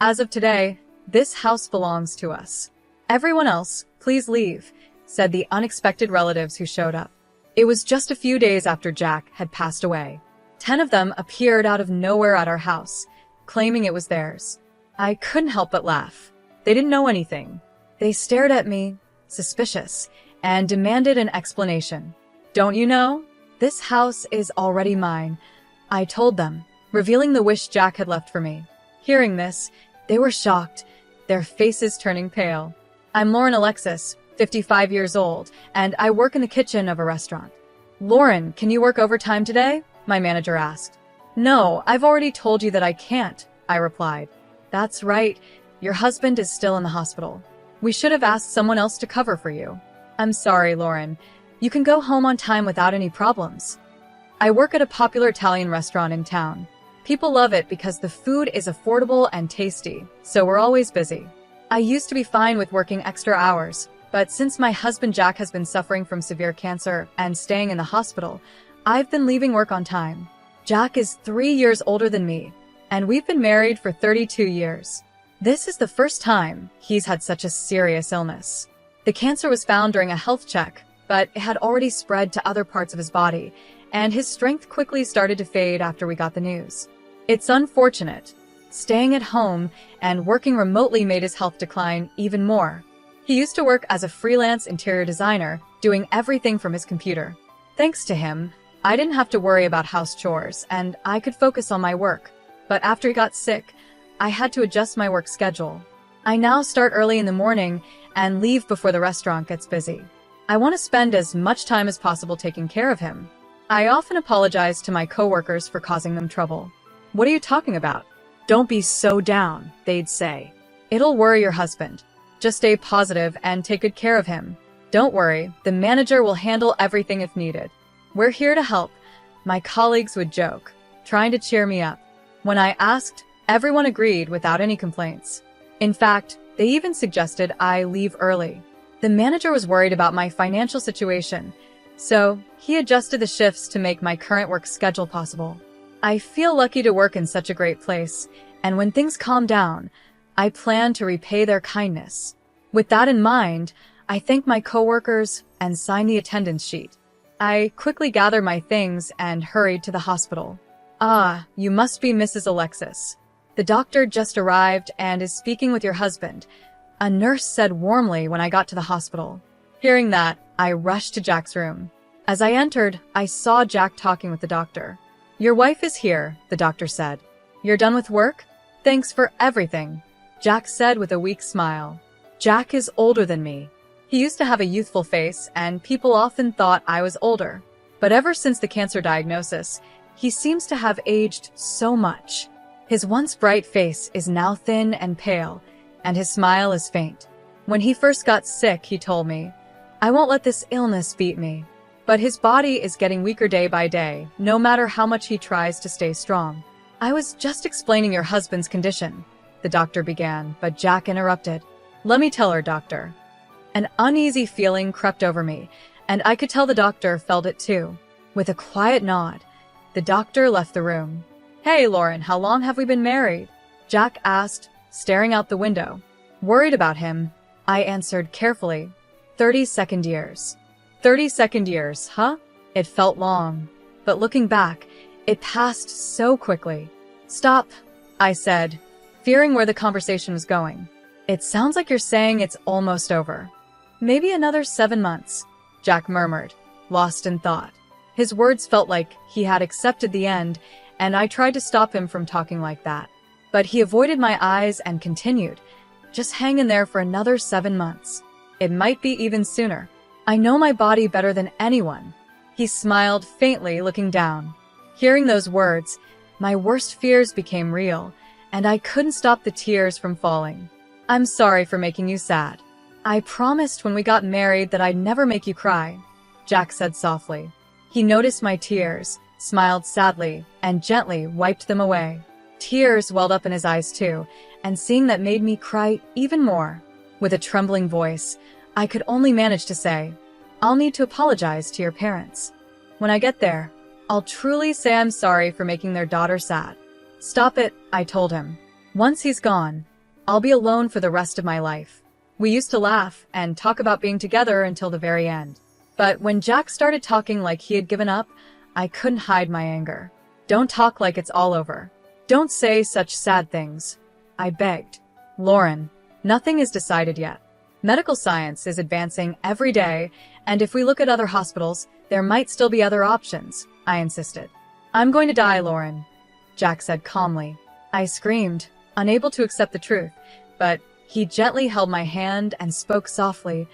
As of today, this house belongs to us. Everyone else, please leave, said the unexpected relatives who showed up. It was just a few days after Jack had passed away. 10 of them appeared out of nowhere at our house, claiming it was theirs. I couldn't help but laugh. They didn't know anything. They stared at me, suspicious, and demanded an explanation. Don't you know? This house is already mine, I told them, revealing the wish Jack had left for me. Hearing this, they were shocked, their faces turning pale. I'm Lauren Alexis, 55 years old, and I work in the kitchen of a restaurant. Lauren, can you work overtime today? My manager asked. No, I've already told you that I can't, I replied. That's right, your husband is still in the hospital. We should have asked someone else to cover for you. I'm sorry, Lauren. You can go home on time without any problems. I work at a popular Italian restaurant in town. People love it because the food is affordable and tasty, so we're always busy. I used to be fine with working extra hours, but since my husband Jack has been suffering from severe cancer and staying in the hospital, I've been leaving work on time. Jack is 3 years older than me, and we've been married for 32 years. This is the first time he's had such a serious illness. The cancer was found during a health check, but it had already spread to other parts of his body, and his strength quickly started to fade after we got the news. It's unfortunate. Staying at home and working remotely made his health decline even more. He used to work as a freelance interior designer, doing everything from his computer. Thanks to him, I didn't have to worry about house chores, and I could focus on my work. But after he got sick, I had to adjust my work schedule. I now start early in the morning and leave before the restaurant gets busy. I want to spend as much time as possible taking care of him. I often apologize to my coworkers for causing them trouble. What are you talking about? Don't be so down, they'd say. It'll worry your husband. Just stay positive and take good care of him. Don't worry, the manager will handle everything if needed. We're here to help, my colleagues would joke, trying to cheer me up. When I asked, everyone agreed without any complaints. In fact, they even suggested I leave early. The manager was worried about my financial situation, so he adjusted the shifts to make my current work schedule possible. I feel lucky to work in such a great place, and when things calm down, I plan to repay their kindness. With that in mind, I thank my coworkers and sign the attendance sheet. I quickly gather my things and hurried to the hospital. Ah, you must be Mrs. Alexis. The doctor just arrived and is speaking with your husband, a nurse said warmly when I got to the hospital. Hearing that, I rushed to Jack's room. As I entered, I saw Jack talking with the doctor. Your wife is here, the doctor said. You're done with work? Thanks for everything, Jack said with a weak smile. Jack is older than me. He used to have a youthful face, and people often thought I was older. But ever since the cancer diagnosis, he seems to have aged so much. His once bright face is now thin and pale, and his smile is faint. When he first got sick, he told me, I won't let this illness beat me. But his body is getting weaker day by day, no matter how much he tries to stay strong. I was just explaining your husband's condition, the doctor began, but Jack interrupted. Let me tell her, doctor. An uneasy feeling crept over me, and I could tell the doctor felt it too. With a quiet nod, the doctor left the room. Hey, Lauren, how long have we been married? Jack asked, staring out the window. Worried about him, I answered carefully. 32nd years. 32nd years, huh? It felt long, but looking back, it passed so quickly. Stop, I said, fearing where the conversation was going. It sounds like you're saying it's almost over. Maybe another 7 months, Jack murmured, lost in thought. His words felt like he had accepted the end, and I tried to stop him from talking like that. But he avoided my eyes and continued, just hang in there for another 7 months. It might be even sooner. I know my body better than anyone. He smiled faintly, looking down. Hearing those words, my worst fears became real, and I couldn't stop the tears from falling. I'm sorry for making you sad. I promised when we got married that I'd never make you cry, Jack said softly. He noticed my tears, smiled sadly, and gently wiped them away. Tears welled up in his eyes too, and seeing that made me cry even more. With a trembling voice, I could only manage to say, I'll need to apologize to your parents. When I get there, I'll truly say I'm sorry for making their daughter sad. Stop it, I told him. Once he's gone, I'll be alone for the rest of my life. We used to laugh and talk about being together until the very end. But when Jack started talking like he had given up, I couldn't hide my anger. Don't talk like it's all over. Don't say such sad things, I begged. Lauren, nothing is decided yet. Medical science is advancing every day, and if we look at other hospitals, there might still be other options, I insisted. I'm going to die, Lauren, Jack said calmly. I screamed, unable to accept the truth, but he gently held my hand and spoke softly.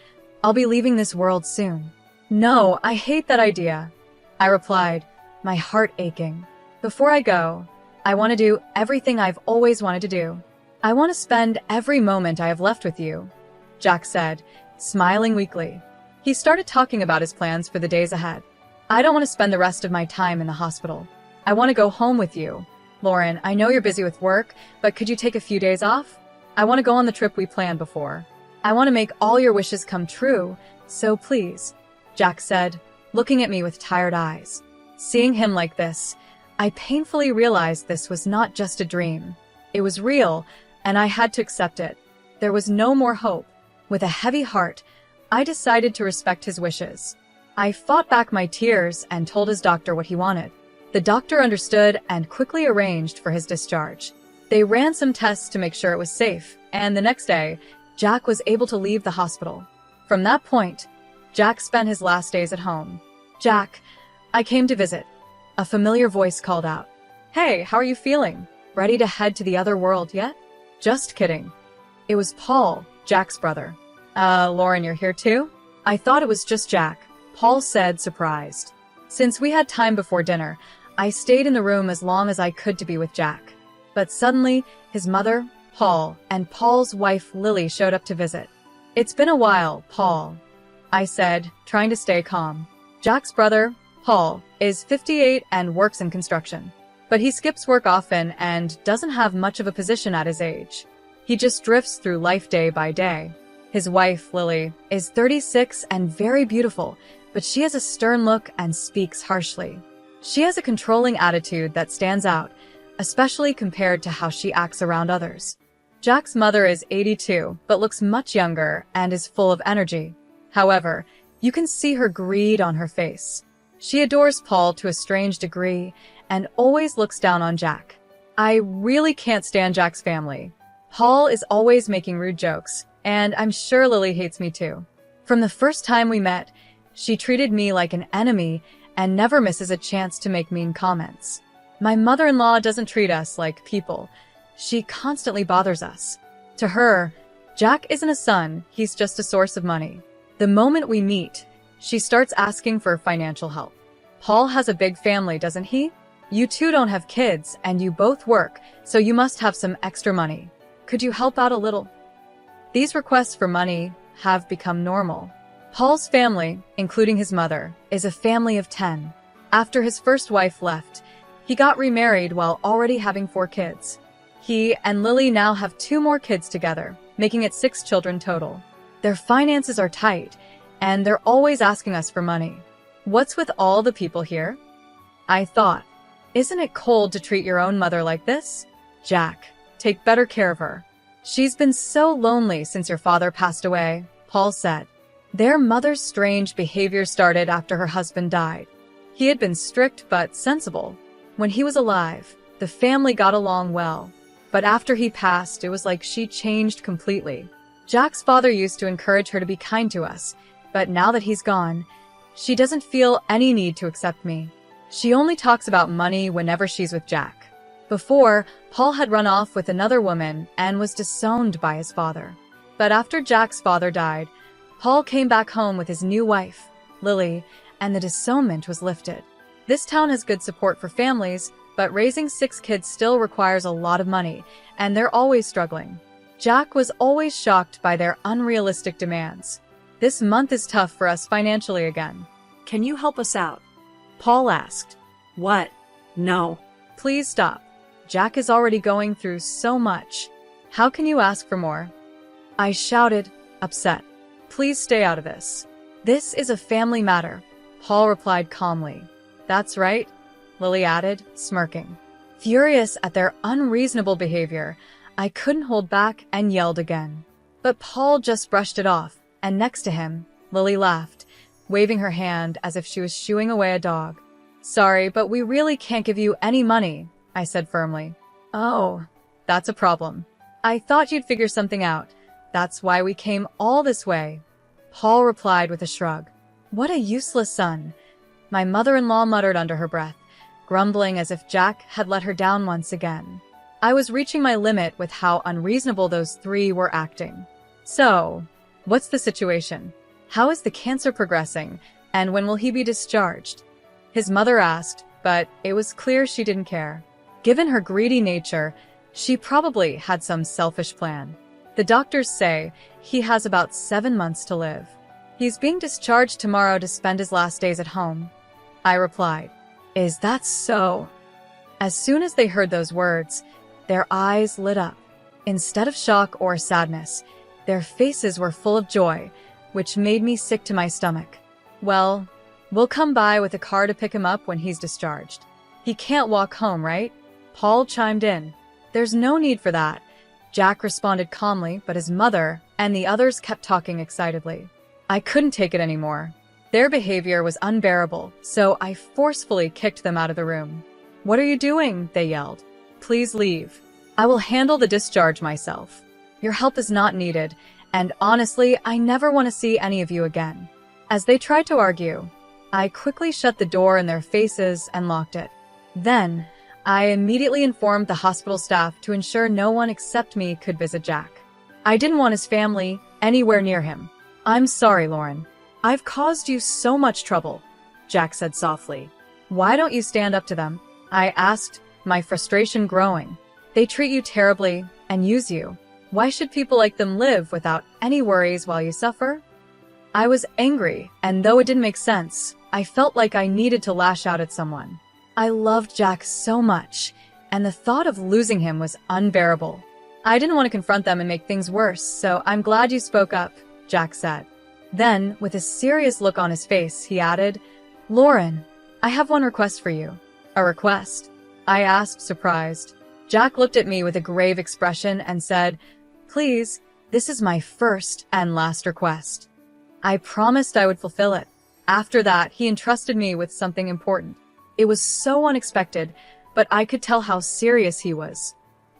I'll be leaving this world soon. No, I hate that idea, I replied, my heart aching. Before I go, I want to do everything I've always wanted to do. I want to spend every moment I have left with you, Jack said, smiling weakly. He started talking about his plans for the days ahead. I don't want to spend the rest of my time in the hospital. I want to go home with you. Lauren, I know you're busy with work, but could you take a few days off? I want to go on the trip we planned before. I want to make all your wishes come true, so please, Jack said, looking at me with tired eyes. Seeing him like this, I painfully realized this was not just a dream. It was real, and I had to accept it. There was no more hope. With a heavy heart, I decided to respect his wishes. I fought back my tears and told his doctor what he wanted. The doctor understood and quickly arranged for his discharge. They ran some tests to make sure it was safe, and the next day, Jack was able to leave the hospital. From that point, Jack spent his last days at home. Jack, I came to visit. A familiar voice called out. Hey, how are you feeling? Ready to head to the other world yet? Just kidding. It was Paul, Jack's brother. Lauren, you're here too? I thought it was just Jack, Paul said, surprised. Since we had time before dinner, I stayed in the room as long as I could to be with Jack. But suddenly, his mother, Paul, and Paul's wife, Lily, showed up to visit. It's been a while, Paul, I said, trying to stay calm. Jack's brother, Paul, is 58 and works in construction. But he skips work often and doesn't have much of a position at his age. He just drifts through life day by day. His wife, Lily, is 36 and very beautiful, but she has a stern look and speaks harshly. She has a controlling attitude that stands out, especially compared to how she acts around others. Jack's mother is 82, but looks much younger and is full of energy. However, you can see her greed on her face. She adores Paul to a strange degree and always looks down on Jack. I really can't stand Jack's family. Paul is always making rude jokes, and I'm sure Lily hates me too. From the first time we met, she treated me like an enemy and never misses a chance to make mean comments. My mother-in-law doesn't treat us like people. She constantly bothers us. To her, Jack isn't a son, he's just a source of money. The moment we meet, she starts asking for financial help. Paul has a big family, doesn't he? You two don't have kids, and you both work, so you must have some extra money. Could you help out a little? These requests for money have become normal. Paul's family, including his mother, is a family of 10. After his first wife left, he got remarried while already having 4 kids. He and Lily now have 2 more kids together, making it 6 children total. Their finances are tight, and they're always asking us for money. What's with all the people here? I thought, isn't it cold to treat your own mother like this? Jack, take better care of her. She's been so lonely since your father passed away, Paul said. Their mother's strange behavior started after her husband died. He had been strict but sensible. When he was alive, the family got along well. But after he passed, it was like she changed completely. Jack's father used to encourage her to be kind to us, but now that he's gone, she doesn't feel any need to accept me. She only talks about money whenever she's with Jack. Before, Paul had run off with another woman and was disowned by his father. But after Jack's father died, Paul came back home with his new wife, Lily, and the disownment was lifted. This town has good support for families, but raising 6 kids still requires a lot of money, and they're always struggling. Jack was always shocked by their unrealistic demands. This month is tough for us financially again. Can you help us out? Paul asked. What? No. Please stop. Jack is already going through so much. How can you ask for more? I shouted, upset. Please stay out of this. This is a family matter, Paul replied calmly. That's right, Lily added, smirking. Furious at their unreasonable behavior, I couldn't hold back and yelled again. But Paul just brushed it off, and next to him, Lily laughed, waving her hand as if she was shooing away a dog. "Sorry, but we really can't give you any money," I said firmly. "Oh, that's a problem. I thought you'd figure something out. That's why we came all this way," Paul replied with a shrug. "What a useless son," my mother-in-law muttered under her breath, grumbling as if Jack had let her down once again. I was reaching my limit with how unreasonable those three were acting. "So, what's the situation? How is the cancer progressing, and when will he be discharged?" his mother asked, but it was clear she didn't care. Given her greedy nature, she probably had some selfish plan. "The doctors say he has about 7 months to live. He's being discharged tomorrow to spend his last days at home," I replied. "Is that so?" As soon as they heard those words, their eyes lit up. Instead of shock or sadness, their faces were full of joy, which made me sick to my stomach. "Well, we'll come by with a car to pick him up when he's discharged. He can't walk home, right?" Paul chimed in. "There's no need for that," Jack responded calmly, but his mother and the others kept talking excitedly. I couldn't take it anymore. Their behavior was unbearable, so I forcefully kicked them out of the room. "What are you doing?" they yelled. "Please leave. I will handle the discharge myself. Your help is not needed, and honestly, I never want to see any of you again." As they tried to argue, I quickly shut the door in their faces and locked it. Then, I immediately informed the hospital staff to ensure no one except me could visit Jack. I didn't want his family anywhere near him. "I'm sorry, Lauren. I've caused you so much trouble," Jack said softly. "Why don't you stand up to them?" I asked, my frustration growing. "They treat you terribly and use you. Why should people like them live without any worries while you suffer?" I was angry, and though it didn't make sense, I felt like I needed to lash out at someone. I loved Jack so much, and the thought of losing him was unbearable. "I didn't want to confront them and make things worse, so I'm glad you spoke up," Jack said. Then, with a serious look on his face, he added, "Lauren, I have one request for you." "A request?" I asked, surprised. Jack looked at me with a grave expression and said, "Please, this is my first and last request." I promised I would fulfill it. After that, he entrusted me with something important. It was so unexpected, but I could tell how serious he was.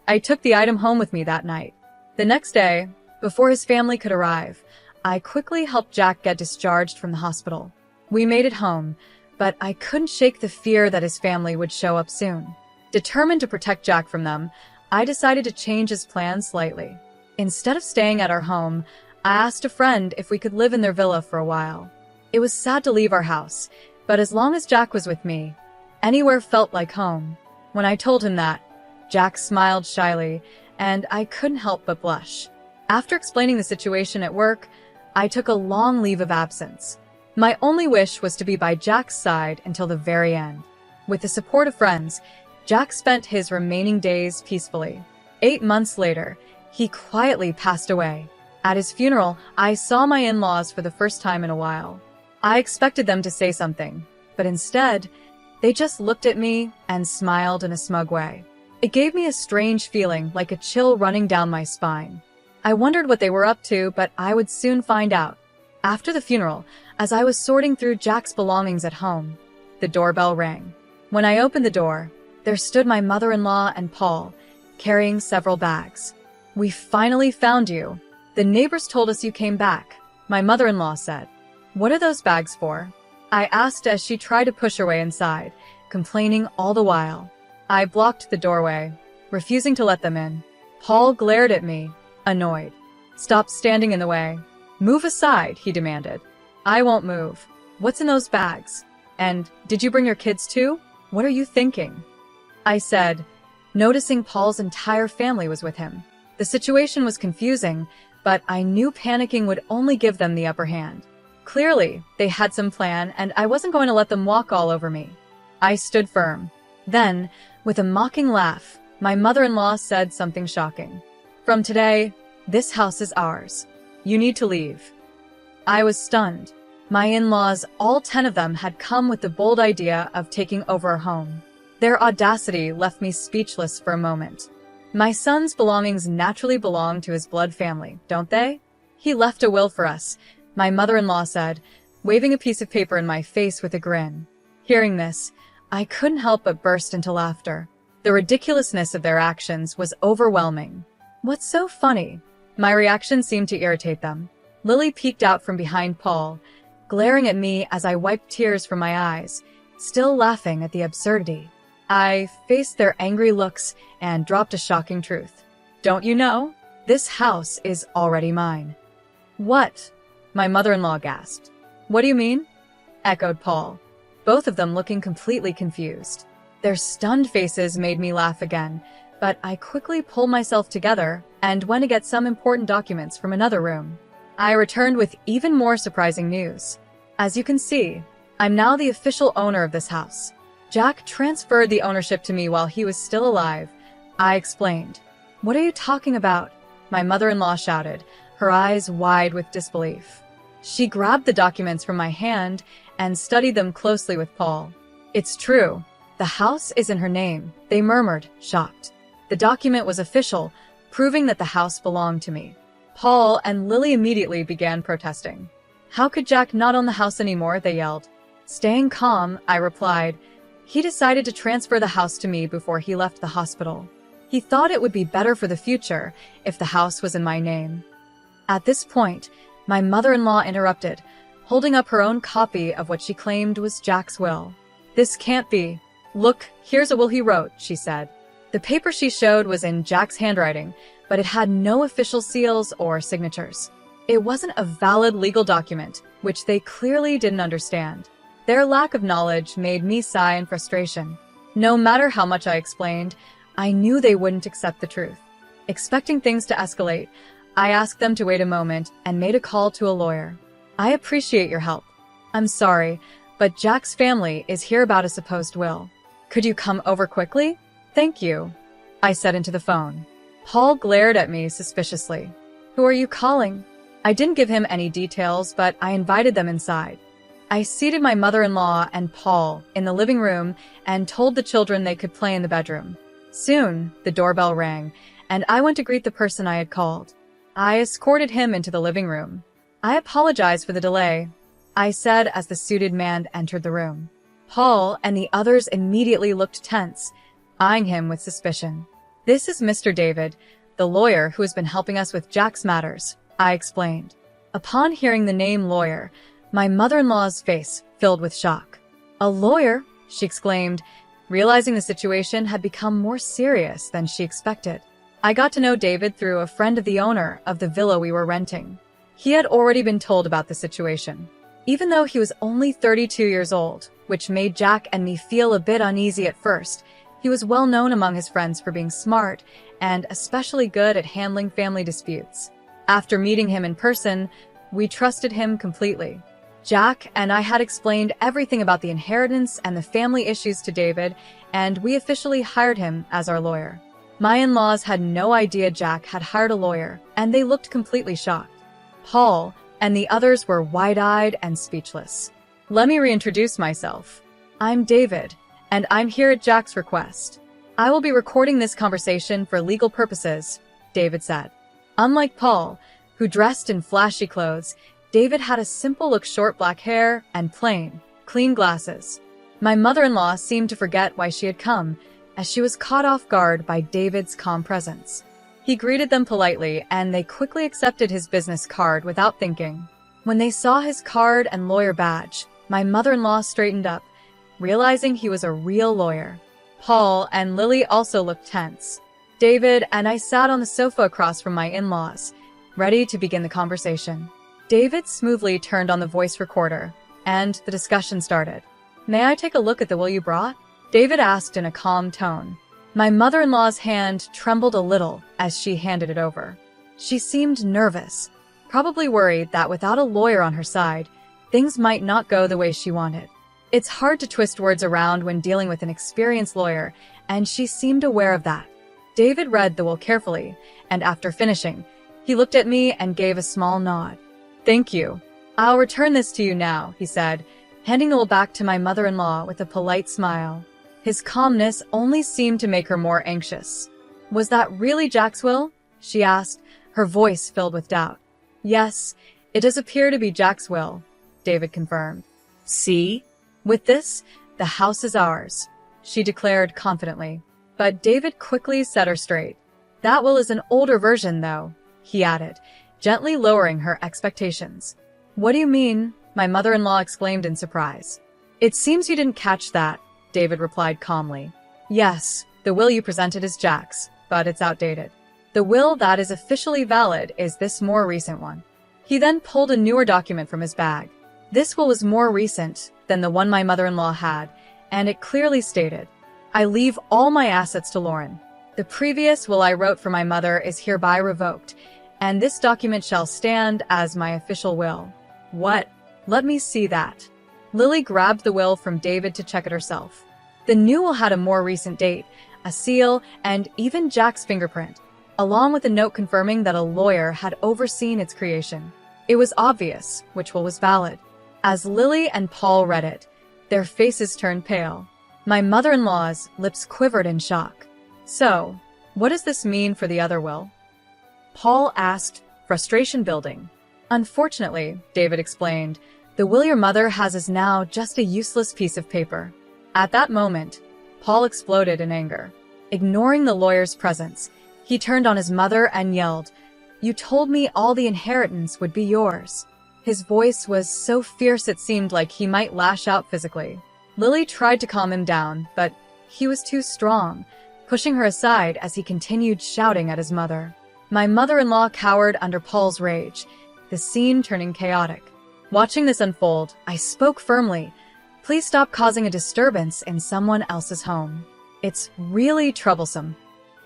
I took the item home with me that night. The next day, before his family could arrive, I quickly helped Jack get discharged from the hospital. We made it home, but I couldn't shake the fear that his family would show up soon. Determined to protect Jack from them, I decided to change his plans slightly. Instead of staying at our home, I asked a friend if we could live in their villa for a while. It was sad to leave our house, but as long as Jack was with me, anywhere felt like home. When I told him that, Jack smiled shyly, and I couldn't help but blush. After explaining the situation at work, I took a long leave of absence. My only wish was to be by Jack's side until the very end. With the support of friends, Jack spent his remaining days peacefully. 8 months later, he quietly passed away. At his funeral, I saw my in-laws for the first time in a while. I expected them to say something, but instead, they just looked at me and smiled in a smug way. It gave me a strange feeling, like a chill running down my spine. I wondered what they were up to, but I would soon find out. After the funeral, as I was sorting through Jack's belongings at home, the doorbell rang. When I opened the door, there stood my mother-in-law and Paul, carrying several bags. "We finally found you. The neighbors told us you came back," my mother-in-law said. "What are those bags for?" I asked as she tried to push her way inside, complaining all the while. I blocked the doorway, refusing to let them in. Paul glared at me, annoyed. "Stop standing in the way. Move aside," he demanded. "I won't move. What's in those bags? And did you bring your kids too? What are you thinking?" I said, noticing Paul's entire family was with him. The situation was confusing, but I knew panicking would only give them the upper hand. Clearly, they had some plan, and I wasn't going to let them walk all over me. I stood firm. Then, with a mocking laugh, my mother-in-law said something shocking. "From today, this house is ours. You need to leave." I was stunned. My in-laws, all 10 of them, had come with the bold idea of taking over our home. Their audacity left me speechless for a moment. My son's belongings naturally belong to his blood family, don't they? He left a will for us, my mother-in-law said, waving a piece of paper in my face with a grin. Hearing this, I couldn't help but burst into laughter. The ridiculousness of their actions was overwhelming. What's so funny? My reaction seemed to irritate them. Lily peeked out from behind Paul, glaring at me as I wiped tears from my eyes, still laughing at the absurdity. I faced their angry looks and dropped a shocking truth. Don't you know? This house is already mine. What? My mother-in-law gasped. What do you mean? Echoed Paul, both of them looking completely confused. Their stunned faces made me laugh again, but I quickly pulled myself together and went to get some important documents from another room. I returned with even more surprising news. As you can see, I'm now the official owner of this house. Jack transferred the ownership to me while he was still alive, I explained. What are you talking about? My mother-in-law shouted, her eyes wide with disbelief. She grabbed the documents from my hand and studied them closely with Paul. It's true. The house is in her name, they murmured, shocked. The document was official, proving that the house belonged to me. Paul and Lily immediately began protesting. How could Jack not own the house anymore? They yelled. Staying calm, I replied. He decided to transfer the house to me before he left the hospital. He thought it would be better for the future if the house was in my name. At this point, my mother-in-law interrupted, holding up her own copy of what she claimed was Jack's will. This can't be. Look, here's a will he wrote, she said. The paper she showed was in Jack's handwriting, but it had no official seals or signatures. It wasn't a valid legal document, which they clearly didn't understand. Their lack of knowledge made me sigh in frustration. No matter how much I explained, I knew they wouldn't accept the truth. Expecting things to escalate, I asked them to wait a moment and made a call to a lawyer. I appreciate your help. I'm sorry, but Jack's family is here about a supposed will. Could you come over quickly? Thank you, I said into the phone. Paul glared at me suspiciously. Who are you calling? I didn't give him any details, but I invited them inside. I seated my mother-in-law and Paul in the living room and told the children they could play in the bedroom. Soon, the doorbell rang, and I went to greet the person I had called. I escorted him into the living room. I apologize for the delay, I said as the suited man entered the room. Paul and the others immediately looked tense, eyeing him with suspicion. This is Mr. David, the lawyer who has been helping us with Jack's matters, I explained. Upon hearing the name lawyer, my mother-in-law's face filled with shock. A lawyer? She exclaimed, realizing the situation had become more serious than she expected. I got to know David through a friend of the owner of the villa we were renting. He had already been told about the situation. Even though he was only 32 years old, which made Jack and me feel a bit uneasy at first, he was well known among his friends for being smart and especially good at handling family disputes. After meeting him in person, we trusted him completely. Jack and I had explained everything about the inheritance and the family issues to David, and we officially hired him as our lawyer. My in-laws had no idea Jack had hired a lawyer, and they looked completely shocked. Paul and the others were wide-eyed and speechless. Let me reintroduce myself. I'm David, and I'm here at Jack's request. I will be recording this conversation for legal purposes, David said. Unlike Paul, who dressed in flashy clothes, David had a simple-look short black hair and plain, clean glasses. My mother-in-law seemed to forget why she had come, as she was caught off guard by David's calm presence. He greeted them politely, and they quickly accepted his business card without thinking. When they saw his card and lawyer badge, my mother-in-law straightened up, realizing he was a real lawyer. Paul and Lily also looked tense. David and I sat on the sofa across from my in-laws, ready to begin the conversation. David smoothly turned on the voice recorder, and the discussion started. May I take a look at the will you brought? David asked in a calm tone. My mother-in-law's hand trembled a little as she handed it over. She seemed nervous, probably worried that without a lawyer on her side, things might not go the way she wanted. It's hard to twist words around when dealing with an experienced lawyer, and she seemed aware of that. David read the will carefully, and after finishing, he looked at me and gave a small nod. Thank you. I'll return this to you now, he said, handing the will back to my mother-in-law with a polite smile. His calmness only seemed to make her more anxious. Was that really Jack's will? She asked, her voice filled with doubt. Yes, it does appear to be Jack's will, David confirmed. See? With this, the house is ours, she declared confidently. But David quickly set her straight. That will is an older version, though, he added, gently lowering her expectations. What do you mean? My mother-in-law exclaimed in surprise. It seems you didn't catch that, David replied calmly. Yes, the will you presented is Jack's, but it's outdated. The will that is officially valid is this more recent one. He then pulled a newer document from his bag. This will was more recent than the one my mother-in-law had, and it clearly stated, I leave all my assets to Lauren. The previous will I wrote for my mother is hereby revoked, and this document shall stand as my official will. What? Let me see that. Lily grabbed the will from David to check it herself. The new will had a more recent date, a seal, and even Jack's fingerprint, along with a note confirming that a lawyer had overseen its creation. It was obvious which will was valid. As Lily and Paul read it, their faces turned pale. My mother-in-law's lips quivered in shock. So, what does this mean for the other will? Paul asked, frustration building. Unfortunately, David explained, the will your mother has is now just a useless piece of paper. At that moment, Paul exploded in anger. Ignoring the lawyer's presence, he turned on his mother and yelled, You told me all the inheritance would be yours. His voice was so fierce it seemed like he might lash out physically. Lily tried to calm him down, but he was too strong, pushing her aside as he continued shouting at his mother. My mother-in-law cowered under Paul's rage, the scene turning chaotic. Watching this unfold, I spoke firmly. Please stop causing a disturbance in someone else's home. It's really troublesome.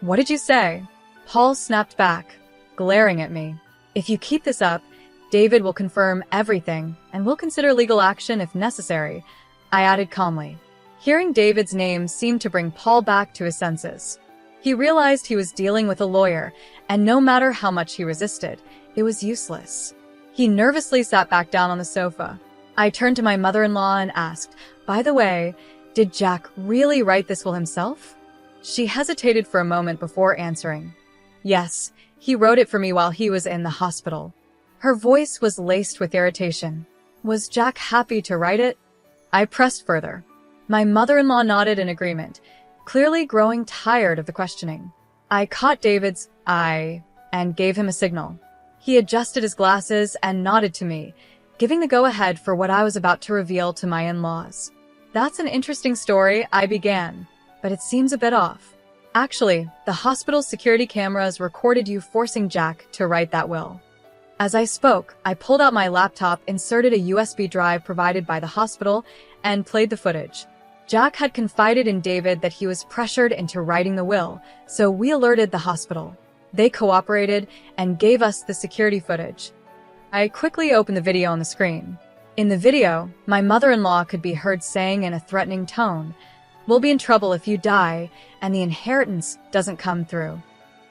What did you say? Paul snapped back, glaring at me. If you keep this up, David will confirm everything and will consider legal action if necessary, I added calmly. Hearing David's name seemed to bring Paul back to his senses. He realized he was dealing with a lawyer, and no matter how much he resisted, it was useless. He nervously sat back down on the sofa. I turned to my mother-in-law and asked, By the way, did Jack really write this will himself? She hesitated for a moment before answering. Yes, he wrote it for me while he was in the hospital. Her voice was laced with irritation. Was Jack happy to write it? I pressed further. My mother-in-law nodded in agreement, clearly growing tired of the questioning. I caught David's eye and gave him a signal. He adjusted his glasses and nodded to me, giving the go-ahead for what I was about to reveal to my in-laws. That's an interesting story, I began, but it seems a bit off. Actually, the hospital's security cameras recorded you forcing Jack to write that will. As I spoke, I pulled out my laptop, inserted a USB drive provided by the hospital, and played the footage. Jack had confided in David that he was pressured into writing the will, so we alerted the hospital. They cooperated and gave us the security footage. I quickly opened the video on the screen. In the video, my mother-in-law could be heard saying in a threatening tone, We'll be in trouble if you die and the inheritance doesn't come through.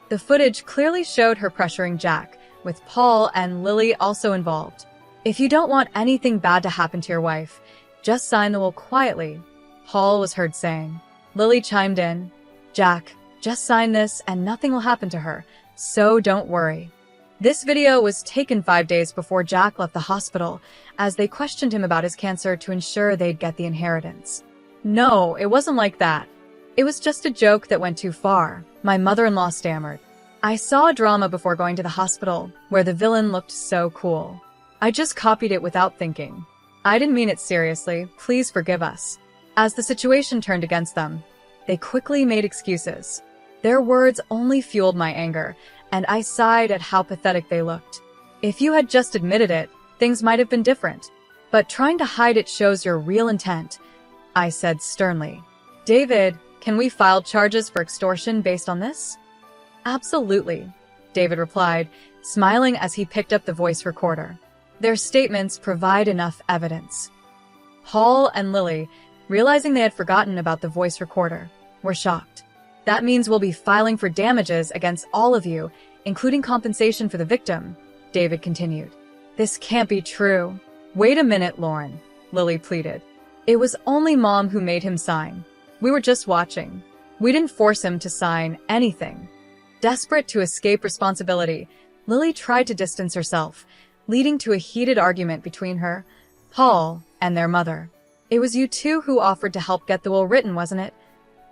The footage clearly showed her pressuring Jack, with Paul and Lily also involved. If you don't want anything bad to happen to your wife, just sign the will quietly, Paul was heard saying. Lily chimed in, Jack, just sign this and nothing will happen to her, so don't worry. This video was taken 5 days before Jack left the hospital, as they questioned him about his cancer to ensure they'd get the inheritance. No, it wasn't like that. It was just a joke that went too far, my mother-in-law stammered. I saw a drama before going to the hospital, where the villain looked so cool. I just copied it without thinking. I didn't mean it seriously, please forgive us. As the situation turned against them, they quickly made excuses. Their words only fueled my anger, and I sighed at how pathetic they looked. If you had just admitted it, things might have been different. But trying to hide it shows your real intent, I said sternly. David, can we file charges for extortion based on this? Absolutely, David replied, smiling as he picked up the voice recorder. Their statements provide enough evidence. Paul and Lily, realizing they had forgotten about the voice recorder, were shocked. That means we'll be filing for damages against all of you, including compensation for the victim, David continued. This can't be true. Wait a minute, Lauren, Lily pleaded. It was only Mom who made him sign. We were just watching. We didn't force him to sign anything. Desperate to escape responsibility, Lily tried to distance herself, leading to a heated argument between her, Paul, and their mother. "It was you two who offered to help get the will written, wasn't it?"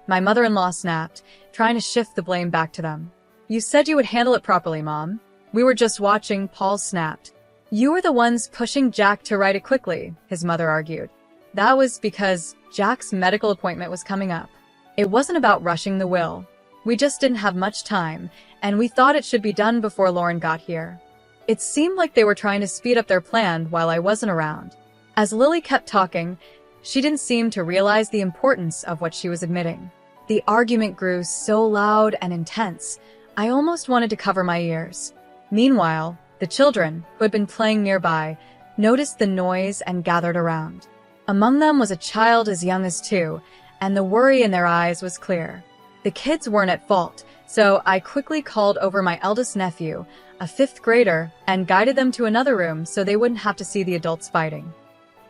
My mother-in-law snapped, trying to shift the blame back to them. "You said you would handle it properly, Mom. We were just watching," Paul snapped. "You were the ones pushing Jack to write it quickly," his mother argued. "That was because Jack's medical appointment was coming up. It wasn't about rushing the will. We just didn't have much time, and we thought it should be done before Lauren got here." It seemed like they were trying to speed up their plan while I wasn't around. As Lily kept talking, she didn't seem to realize the importance of what she was admitting. The argument grew so loud and intense, I almost wanted to cover my ears. Meanwhile, the children, who had been playing nearby, noticed the noise and gathered around. Among them was a child as young as 2, and the worry in their eyes was clear. The kids weren't at fault, so I quickly called over my eldest nephew, a 5th grader, and guided them to another room so they wouldn't have to see the adults fighting.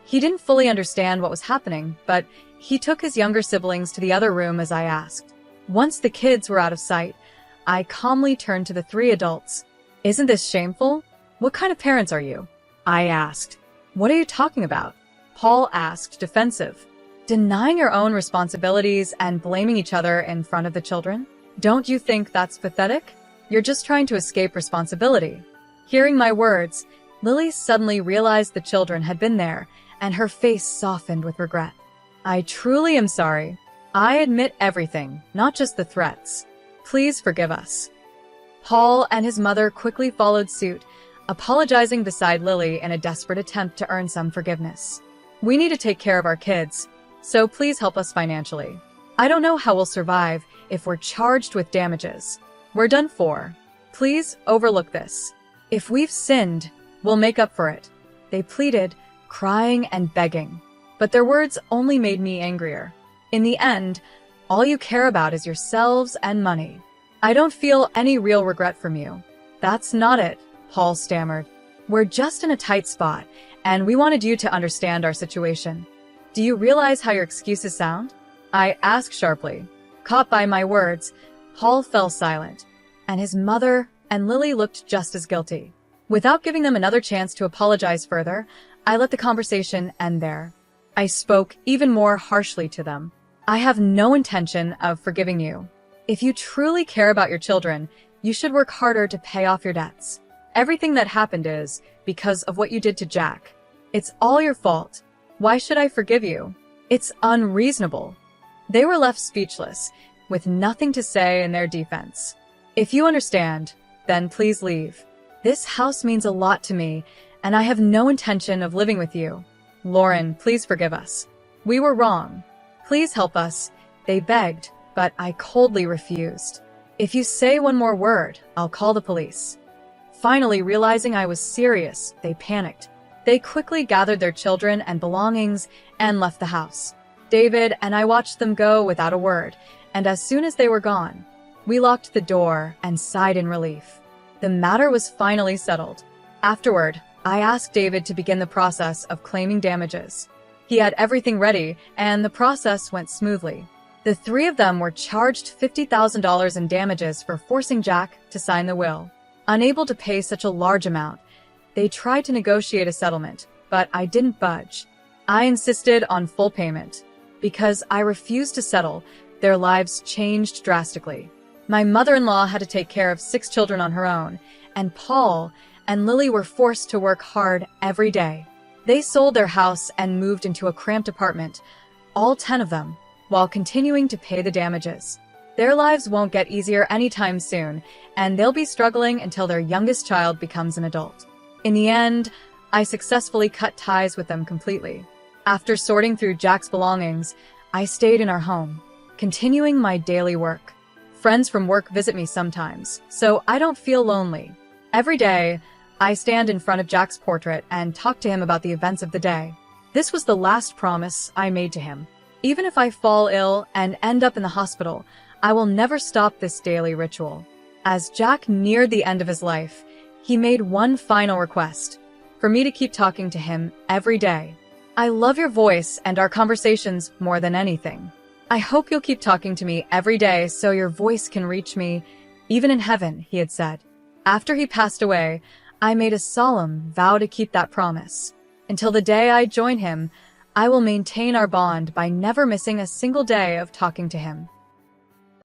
He didn't fully understand what was happening, but he took his younger siblings to the other room as I asked. Once the kids were out of sight, I calmly turned to the 3 adults. "Isn't this shameful? What kind of parents are you?" I asked. "What are you talking about?" Paul asked, defensive. "Denying your own responsibilities and blaming each other in front of the children? Don't you think that's pathetic? You're just trying to escape responsibility." Hearing my words, Lily suddenly realized the children had been there, and her face softened with regret. "I truly am sorry. I admit everything, not just the threats. Please forgive us." Paul and his mother quickly followed suit, apologizing beside Lily in a desperate attempt to earn some forgiveness. "We need to take care of our kids, so please help us financially. I don't know how we'll survive if we're charged with damages. We're done for. Please overlook this. If we've sinned, we'll make up for it," they pleaded, crying and begging. But their words only made me angrier. In the end, all you care about is yourselves and money. "I don't feel any real regret from you." "That's not it," Paul stammered. "We're just in a tight spot, and we wanted you to understand our situation." "Do you realize how your excuses sound?" I asked sharply. Caught by my words, Paul fell silent, and his mother and Lily looked just as guilty. Without giving them another chance to apologize further, I let the conversation end there. I spoke even more harshly to them. "I have no intention of forgiving you. If you truly care about your children, you should work harder to pay off your debts. Everything that happened is because of what you did to Jack. It's all your fault. Why should I forgive you? It's unreasonable." They were left speechless, with nothing to say in their defense. "If you understand, then please leave. This house means a lot to me, and I have no intention of living with you. Lauren, please forgive us. We were wrong. Please help us," they begged, but I coldly refused. "If you say one more word, I'll call the police." Finally, realizing I was serious, they panicked. They quickly gathered their children and belongings and left the house. David and I watched them go without a word, and as soon as they were gone, we locked the door and sighed in relief. The matter was finally settled. Afterward, I asked David to begin the process of claiming damages. He had everything ready, and the process went smoothly. The 3 of them were charged $50,000 in damages for forcing Jack to sign the will. Unable to pay such a large amount, they tried to negotiate a settlement, but I didn't budge. I insisted on full payment. Because I refused to settle, their lives changed drastically. My mother-in-law had to take care of 6 children on her own, and Paul and Lily were forced to work hard every day. They sold their house and moved into a cramped apartment, all 10 of them, while continuing to pay the damages. Their lives won't get easier anytime soon, and they'll be struggling until their youngest child becomes an adult. In the end, I successfully cut ties with them completely. After sorting through Jack's belongings, I stayed in our home, continuing my daily work. Friends from work visit me sometimes, so I don't feel lonely. Every day, I stand in front of Jack's portrait and talk to him about the events of the day. This was the last promise I made to him. Even if I fall ill and end up in the hospital, I will never stop this daily ritual. As Jack neared the end of his life, he made one final request: for me to keep talking to him every day. "I love your voice and our conversations more than anything. I hope you'll keep talking to me every day so your voice can reach me Even in heaven, he had said. After he passed away, I made a solemn vow to keep that promise. Until the day I join him, I will maintain our bond by never missing a single day of talking to him.